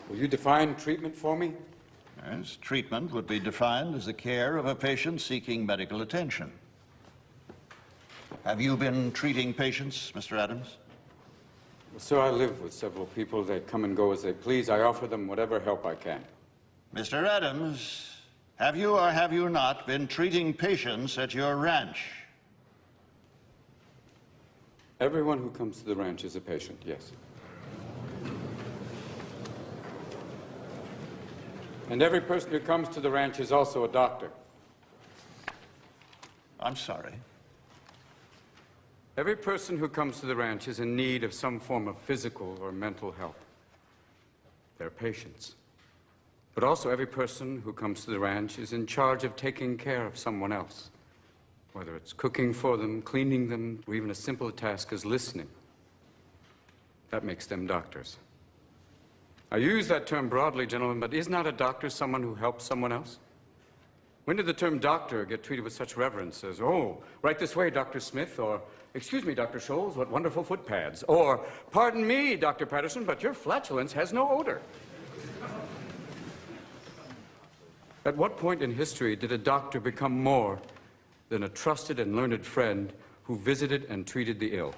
Will you define treatment for me? Yes, treatment would be defined as the care of a patient seeking medical attention. Have you been treating patients, Mr. Adams? Well, sir, I live with several people. They come and go as they please. I offer them whatever help I can. Mr. Adams, have you or have you not been treating patients at your ranch? Everyone who comes to the ranch is a patient, yes. And every person who comes to the ranch is also a doctor. I'm sorry. Every person who comes to the ranch is in need of some form of physical or mental help. They're patients. But also every person who comes to the ranch is in charge of taking care of someone else. Whether it's cooking for them, cleaning them, or even a simple task as listening. That makes them doctors. I use that term broadly, gentlemen, but is not a doctor someone who helps someone else? When did the term doctor get treated with such reverence as, oh, right this way, Dr. Smith, or, excuse me, Dr. Scholes, what wonderful foot pads, or, pardon me, Dr. Patterson, but your flatulence has no odor. At what point in history did a doctor become more than a trusted and learned friend who visited and treated the ill?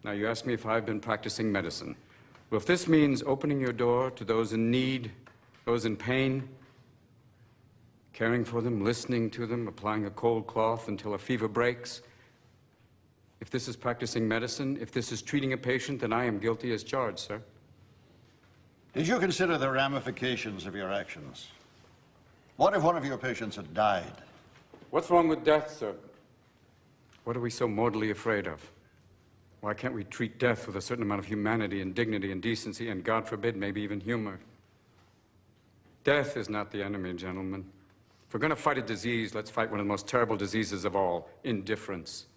Now, you ask me if I've been practicing medicine. Well, if this means opening your door to those in need, those in pain, caring for them, listening to them, applying a cold cloth until a fever breaks, if this is practicing medicine, if this is treating a patient, then I am guilty as charged, sir. Did you consider the ramifications of your actions? What if one of your patients had died? What's wrong with death, sir? What are we so mortally afraid of? Why can't we treat death with a certain amount of humanity and dignity and decency and, God forbid, maybe even humor? Death is not the enemy, gentlemen. If we're going to fight a disease, let's fight one of the most terrible diseases of all, indifference.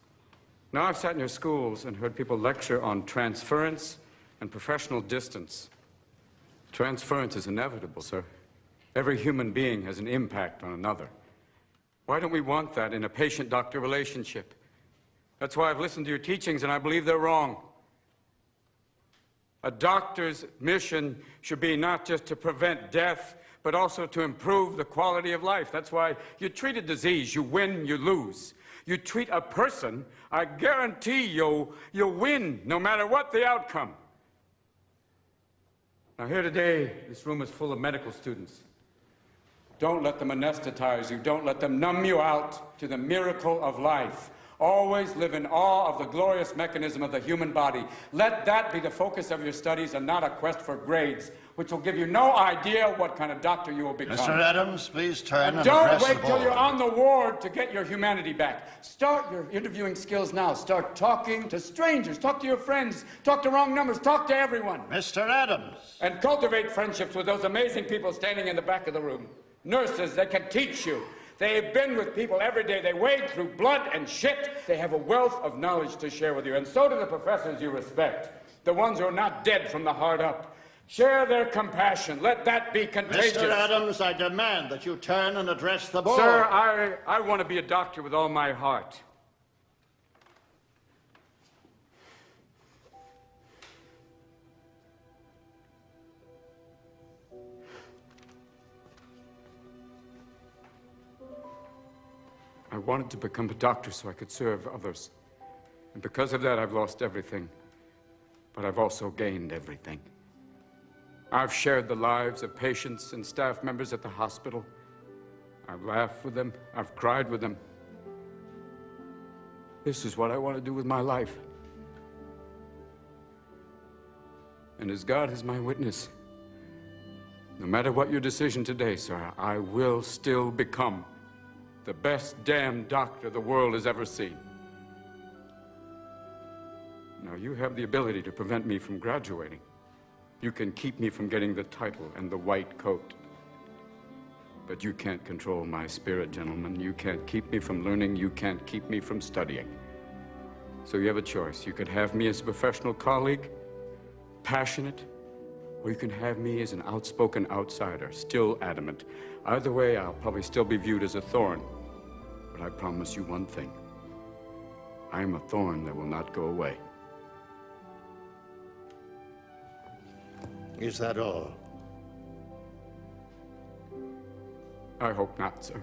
Now, I've sat in your schools and heard people lecture on transference and professional distance. Transference is inevitable, sir. Every human being has an impact on another. Why don't we want that in a patient-doctor relationship? That's why I've listened to your teachings, and I believe they're wrong. A doctor's mission should be not just to prevent death, but also to improve the quality of life. That's why you treat a disease, you win, you lose. You treat a person, I guarantee you'll win, no matter what the outcome. Now here today, this room is full of medical students. Don't let them anesthetize you. Don't let them numb you out to the miracle of life. Always live in awe of the glorious mechanism of the human body. Let that be the focus of your studies and not a quest for grades, which will give you no idea what kind of doctor you will become. Mr. Adams, please turn and don't address the wait till board. you're on the ward to get your humanity back. Start your interviewing skills now. Start talking to strangers. Talk to your friends. Talk to wrong numbers. Talk to everyone. Mr. Adams. And cultivate friendships with those amazing people standing in the back of the room. Nurses, they can teach you. They've been with people every day. They wade through blood and shit. They have a wealth of knowledge to share with you. And so do the professors you respect. The ones who are not dead from the heart up. Share their compassion. Let that be contagious. Mr. Adams, I demand that you turn and address the board. Sir, I want to be a doctor with all my heart. I wanted to become a doctor so I could serve others. And because of that, I've lost everything. But I've also gained everything. I've shared the lives of patients and staff members at the hospital. I've laughed with them. I've cried with them. This is what I want to do with my life. And as God is my witness, no matter what your decision today, sir, I will still become the best damn doctor the world has ever seen. Now, you have the ability to prevent me from graduating. You can keep me from getting the title and the white coat. But you can't control my spirit, gentlemen. You can't keep me from learning. You can't keep me from studying. So you have a choice. You could have me as a professional colleague, passionate, or you can have me as an outspoken outsider, still adamant. Either way, I'll probably still be viewed as a thorn. But I promise you one thing. I am a thorn that will not go away. Is that all? I hope not, sir.